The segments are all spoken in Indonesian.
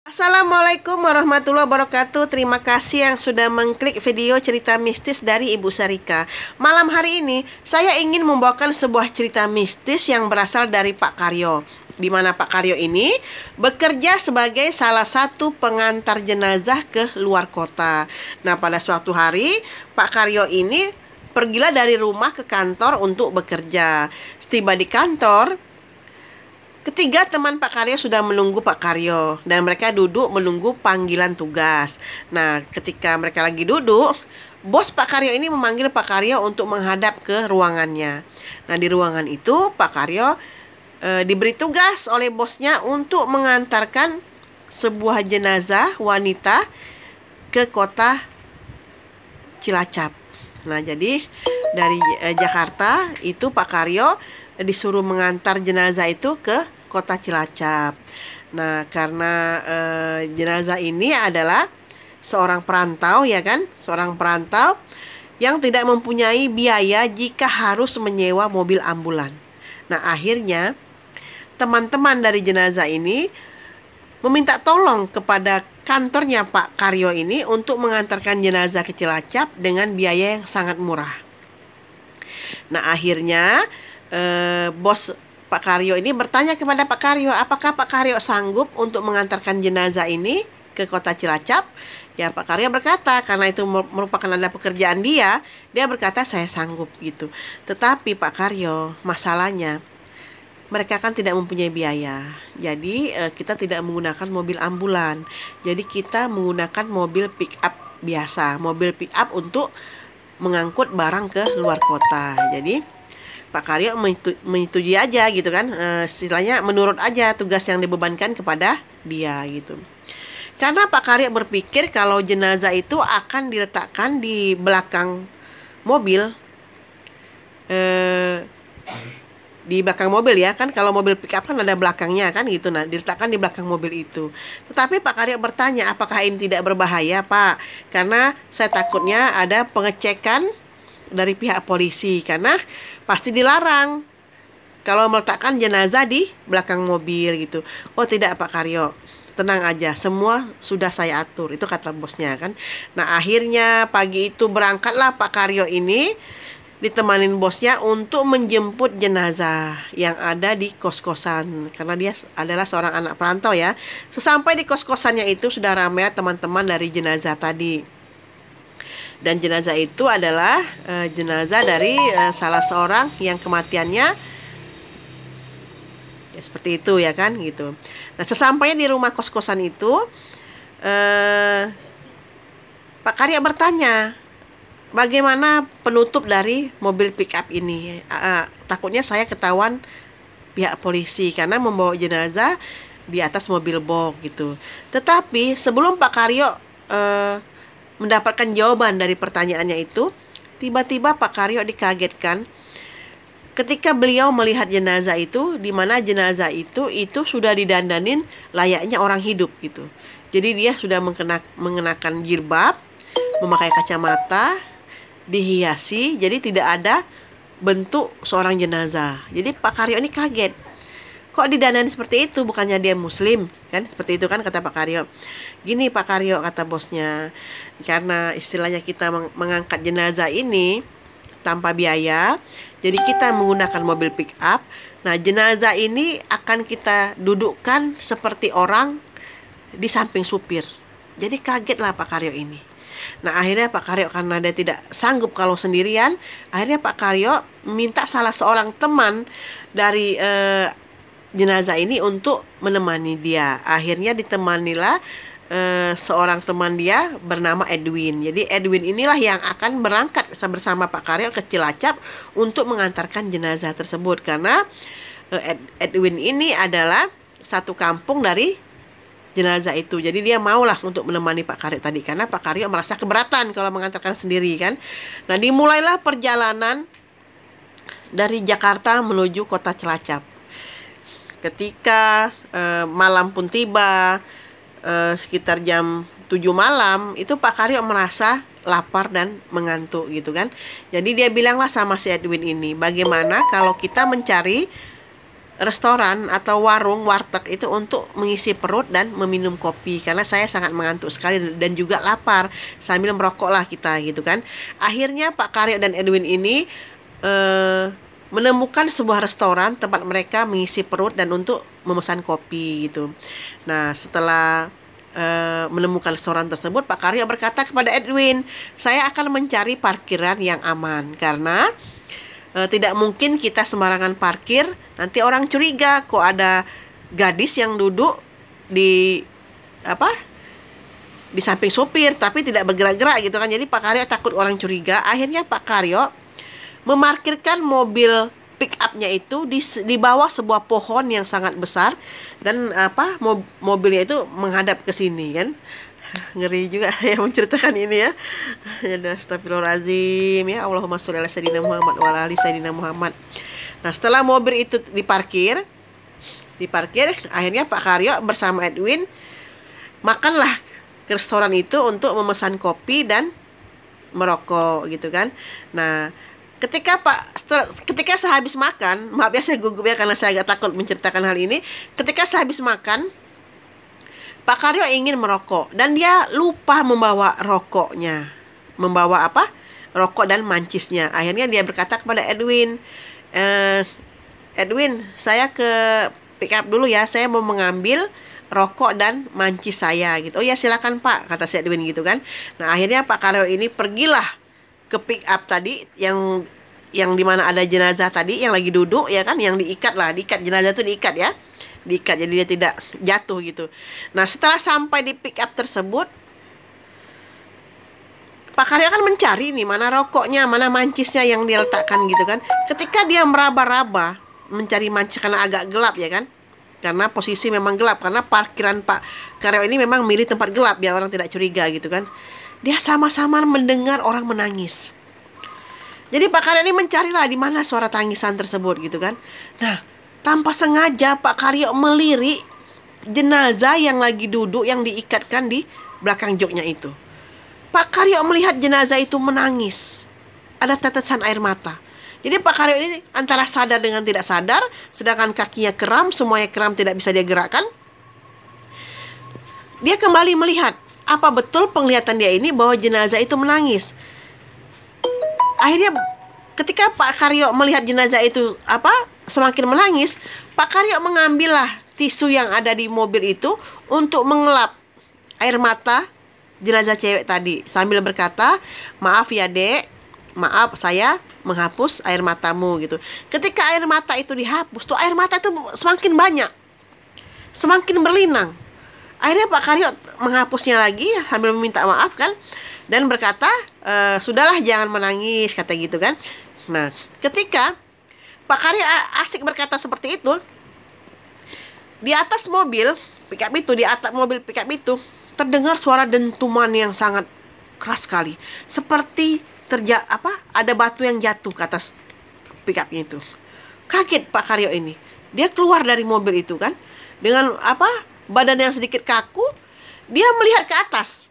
Assalamualaikum warahmatullahi wabarakatuh. Terima kasih yang sudah mengklik video cerita mistis dari Ibu Sarika. Malam hari ini saya ingin membawakan sebuah cerita mistis yang berasal dari Pak Karyo, di mana Pak Karyo ini bekerja sebagai salah satu pengantar jenazah ke luar kota. Nah, pada suatu hari Pak Karyo ini pergilah dari rumah ke kantor untuk bekerja. Setiba di kantor, ketiga teman Pak Karyo sudah menunggu Pak Karyo dan mereka duduk menunggu panggilan tugas. Nah, ketika mereka lagi duduk, bos Pak Karyo ini memanggil Pak Karyo untuk menghadap ke ruangannya. Nah, di ruangan itu Pak Karyo diberi tugas oleh bosnya untuk mengantarkan sebuah jenazah wanita ke kota Cilacap. Nah, jadi dari Jakarta itu Pak Karyo disuruh mengantar jenazah itu ke kota Cilacap. Nah, karena jenazah ini adalah seorang perantau, ya kan? Seorang perantau yang tidak mempunyai biaya jika harus menyewa mobil ambulan. Nah, akhirnya teman-teman dari jenazah ini meminta tolong kepada kantornya Pak Karyo ini untuk mengantarkan jenazah ke Cilacap dengan biaya yang sangat murah. Nah, akhirnya bos Pak Karyo ini bertanya kepada Pak Karyo, apakah Pak Karyo sanggup untuk mengantarkan jenazah ini ke kota Cilacap? Ya, Pak Karyo berkata, karena itu merupakan adalah pekerjaan dia berkata saya sanggup gitu. Tetapi Pak Karyo, masalahnya mereka kan tidak mempunyai biaya. Jadi kita tidak menggunakan mobil ambulan. Jadi kita menggunakan mobil pick up biasa, mobil pick up untuk mengangkut barang ke luar kota. Jadi Pak Karyo menyetujui aja gitu kan, istilahnya menurut aja tugas yang dibebankan kepada dia gitu. Karena Pak Karyo berpikir kalau jenazah itu akan diletakkan di belakang mobil, di belakang mobil ya kan, kalau mobil pick up kan ada belakangnya kan gitu. Nah, diletakkan di belakang mobil itu. Tetapi Pak Karyo bertanya, apakah ini tidak berbahaya Pak? Karena saya takutnya ada pengecekan dari pihak polisi, karena pasti dilarang kalau meletakkan jenazah di belakang mobil gitu. Oh tidak Pak Karyo, tenang aja, semua sudah saya atur, itu kata bosnya kan. Nah, akhirnya pagi itu berangkatlah Pak Karyo ini ditemanin bosnya untuk menjemput jenazah yang ada di kos-kosan, karena dia adalah seorang anak perantau ya. Sesampai di kos-kosannya itu sudah ramai teman-teman dari jenazah tadi. Dan jenazah itu adalah jenazah dari salah seorang yang kematiannya ya seperti itu ya kan gitu. Nah, sesampainya di rumah kos-kosan itu, Pak Karyo bertanya, bagaimana penutup dari mobil pick up ini? Takutnya saya ketahuan pihak polisi karena membawa jenazah di atas mobil box gitu. Tetapi sebelum Pak Karyo mendapatkan jawaban dari pertanyaannya itu, tiba-tiba Pak Karyo dikagetkan ketika beliau melihat jenazah itu, di mana jenazah itu sudah didandanin layaknya orang hidup gitu. Jadi dia sudah mengenakan jilbab, memakai kacamata, dihiasi, jadi tidak ada bentuk seorang jenazah. Jadi Pak Karyo ini kaget. Kok didandani seperti itu, bukannya dia muslim kan, seperti itu kan kata Pak Karyo. Gini Pak Karyo, kata bosnya, karena istilahnya kita mengangkat jenazah ini tanpa biaya, jadi kita menggunakan mobil pick up. Nah, jenazah ini akan kita dudukkan seperti orang di samping supir. Jadi kagetlah Pak Karyo ini. Nah, akhirnya Pak Karyo karena dia tidak sanggup kalau sendirian, akhirnya Pak Karyo minta salah seorang teman dari jenazah ini untuk menemani dia. Akhirnya ditemanilah seorang teman dia bernama Edwin. Jadi Edwin inilah yang akan berangkat bersama Pak Karyo ke Cilacap untuk mengantarkan jenazah tersebut, karena Edwin ini adalah satu kampung dari jenazah itu. Jadi dia maulah untuk menemani Pak Karyo tadi, karena Pak Karyo merasa keberatan kalau mengantarkan sendiri kan. Nah, dimulailah perjalanan dari Jakarta menuju kota Cilacap. Ketika malam pun tiba, sekitar jam 7 malam, itu Pak Karyo merasa lapar dan mengantuk gitu kan. Jadi dia bilanglah sama si Edwin ini, bagaimana kalau kita mencari restoran atau warung warteg itu untuk mengisi perut dan meminum kopi, karena saya sangat mengantuk sekali dan juga lapar, sambil merokok lah kita gitu kan. Akhirnya Pak Karyo dan Edwin ini menemukan sebuah restoran tempat mereka mengisi perut dan untuk memesan kopi gitu. Nah, setelah menemukan restoran tersebut, Pak Karyo berkata kepada Edwin, saya akan mencari parkiran yang aman, karena tidak mungkin kita sembarangan parkir, nanti orang curiga kok ada gadis yang duduk di di samping supir tapi tidak bergerak-gerak gitu kan. Jadi Pak Karyo takut orang curiga. Akhirnya Pak Karyo memarkirkan mobil pick up-nya itu di bawah sebuah pohon yang sangat besar, dan mobilnya itu menghadap ke sini kan. Ngeri juga ya menceritakan ini ya. Astagfirullahaladzim ya. Allahumma sholli ala sayyidina Muhammad wa ala ali sayyidina Muhammad. Nah, setelah mobil itu diparkir, akhirnya Pak Karyo bersama Edwin makanlah ke restoran itu untuk memesan kopi dan merokok gitu kan. Nah, ketika sehabis makan, maaf ya saya gugup ya karena saya agak takut menceritakan hal ini. Ketika sehabis makan, Pak Karyo ingin merokok dan dia lupa membawa rokoknya. Membawa rokok dan mancisnya. Akhirnya dia berkata kepada Edwin, Edwin, saya ke pick up dulu ya, saya mau mengambil rokok dan mancis saya gitu. Oh ya, silakan Pak, kata si Edwin gitu kan. Nah, akhirnya Pak Karyo ini pergilah ke pick up tadi yang dimana ada jenazah tadi yang lagi duduk ya kan, yang diikat jenazah itu diikat ya. Diikat jadi dia tidak jatuh gitu. Nah, setelah sampai di pick up tersebut, Pak Karyo kan mencari nih mana rokoknya, mana mancisnya yang dia letakkan gitu kan. Ketika dia meraba-raba mencari mancis karena agak gelap ya kan, karena posisi memang gelap, karena parkiran Pak Karyo ini memang milih tempat gelap biar orang tidak curiga gitu kan. Dia sama-sama mendengar orang menangis. Jadi Pak Karyo ini mencarilah di mana suara tangisan tersebut gitu kan. Nah, tanpa sengaja Pak Karyo melirik jenazah yang lagi duduk yang diikatkan di belakang joknya itu. Pak Karyo melihat jenazah itu menangis. Ada tetesan air mata. Jadi Pak Karyo ini antara sadar dengan tidak sadar, sedangkan kakinya kram, semuanya kram, tidak bisa dia gerakkan. Dia kembali melihat, apa betul penglihatan dia ini bahwa jenazah itu menangis. Akhirnya ketika Pak Karyo melihat jenazah itu semakin menangis, Pak Karyo mengambillah tisu yang ada di mobil itu untuk mengelap air mata jenazah cewek tadi sambil berkata, maaf ya dek, maaf saya menghapus air matamu gitu. Ketika air mata itu dihapus, tuh air mata itu semakin banyak, semakin berlinang. Akhirnya Pak Karyo menghapusnya lagi sambil meminta maaf kan, dan berkata, sudahlah jangan menangis, kata gitu kan. Nah, ketika Pak Karyo asik berkata seperti itu, di atas mobil pickup itu, terdengar suara dentuman yang sangat keras sekali, seperti ada batu yang jatuh ke atas pickupnya itu. Kaget Pak Karyo ini, dia keluar dari mobil itu kan dengan badan yang sedikit kaku. Dia melihat ke atas.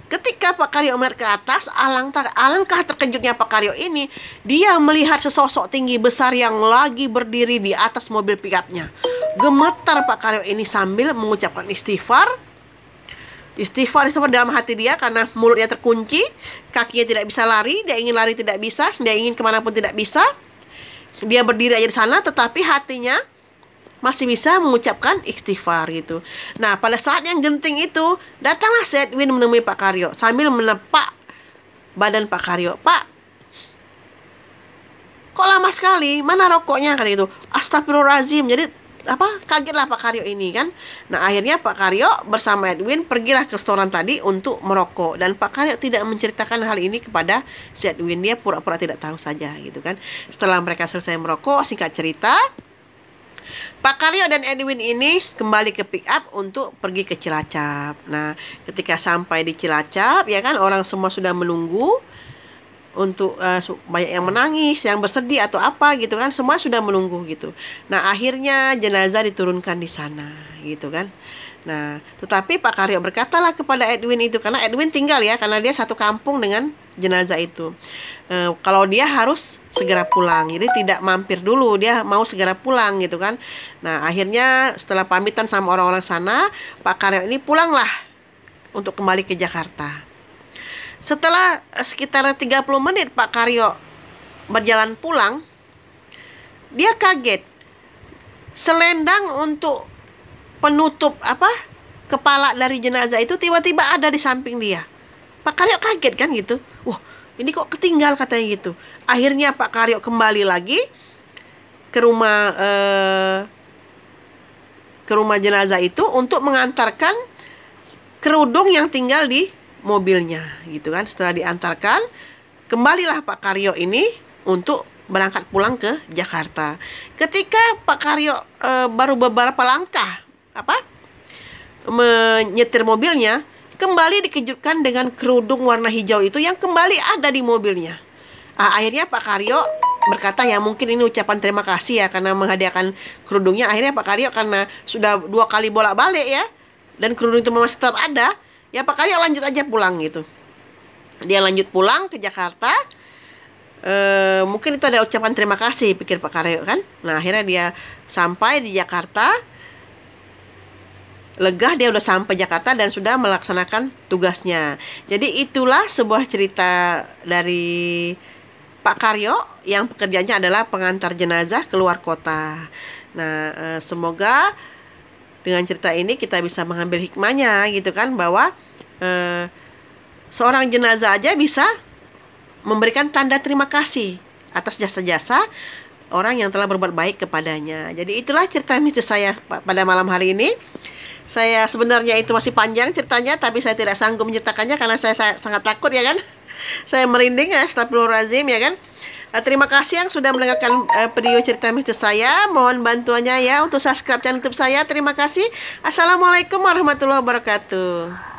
Ketika Pak Karyo melihat ke atas, alangkah terkejutnya Pak Karyo ini. Dia melihat sesosok tinggi besar yang lagi berdiri di atas mobil pickupnya. Gemetar Pak Karyo ini sambil mengucapkan istighfar. Istighfar dalam hati dia karena mulutnya terkunci, kakinya tidak bisa lari, dia ingin lari tidak bisa, dia ingin kemanapun tidak bisa. Dia berdiri aja di sana, tetapi hatinya masih bisa mengucapkan istighfar gitu. Nah, pada saat yang genting itu, datanglah si Edwin menemui Pak Karyo sambil menepak badan Pak Karyo. Pak, kok lama sekali? Mana rokoknya? Kata gitu. Astagfirullahaladzim. Jadi kagetlah Pak Karyo ini kan. Nah, akhirnya Pak Karyo bersama Edwin pergilah ke restoran tadi untuk merokok, dan Pak Karyo tidak menceritakan hal ini kepada si Edwin. Dia pura-pura tidak tahu saja gitu kan. Setelah mereka selesai merokok, singkat cerita, Pak Karyo dan Edwin ini kembali ke pick up untuk pergi ke Cilacap. Nah, ketika sampai di Cilacap ya kan, orang semua sudah menunggu untuk banyak yang menangis, yang bersedih atau apa gitu kan, semua sudah menunggu gitu. Nah, akhirnya jenazah diturunkan di sana gitu kan. Nah, tetapi Pak Karyo berkatalah kepada Edwin itu, karena Edwin tinggal ya, karena dia satu kampung dengan jenazah itu. Kalau dia harus segera pulang, jadi tidak mampir dulu, dia mau segera pulang gitu kan. Nah, akhirnya setelah pamitan sama orang-orang sana, Pak Karyo ini pulanglah untuk kembali ke Jakarta. Setelah sekitar 30 menit Pak Karyo berjalan pulang, dia kaget. Selendang untuk penutup kepala dari jenazah itu tiba-tiba ada di samping dia. Pak Karyo kaget kan gitu. Wah, ini kok ketinggal katanya gitu. Akhirnya Pak Karyo kembali lagi ke rumah jenazah itu untuk mengantarkan kerudung yang tinggal di mobilnya gitu kan. Setelah diantarkan, kembalilah Pak Karyo ini untuk berangkat pulang ke Jakarta. Ketika Pak Karyo baru beberapa langkah menyetir mobilnya, kembali dikejutkan dengan kerudung warna hijau itu yang kembali ada di mobilnya. Akhirnya Pak Karyo berkata, ya mungkin ini ucapan terima kasih ya karena menghadiahkan kerudungnya. Akhirnya Pak Karyo, karena sudah 2 kali bolak-balik ya, dan kerudung itu masih tetap ada, ya Pak Karyo lanjut aja pulang gitu. Dia lanjut pulang ke Jakarta. Mungkin itu ada ucapan terima kasih, pikir Pak Karyo kan. Nah, akhirnya dia sampai di Jakarta. Lega, dia udah sampai Jakarta dan sudah melaksanakan tugasnya. Jadi itulah sebuah cerita dari Pak Karyo yang pekerjaannya adalah pengantar jenazah keluar kota. Nah, semoga dengan cerita ini kita bisa mengambil hikmahnya gitu kan, bahwa seorang jenazah aja bisa memberikan tanda terima kasih atas jasa-jasa orang yang telah berbuat baik kepadanya. Jadi itulah cerita mistis saya pada malam hari ini. Saya sebenarnya itu masih panjang ceritanya, tapi saya tidak sanggup menceritakannya karena saya sangat takut ya kan. Saya merinding ya, astagfirullahaladzim ya kan. Terima kasih yang sudah mendengarkan video cerita mistis saya. Mohon bantuannya ya untuk subscribe channel YouTube saya. Terima kasih. Assalamualaikum warahmatullahi wabarakatuh.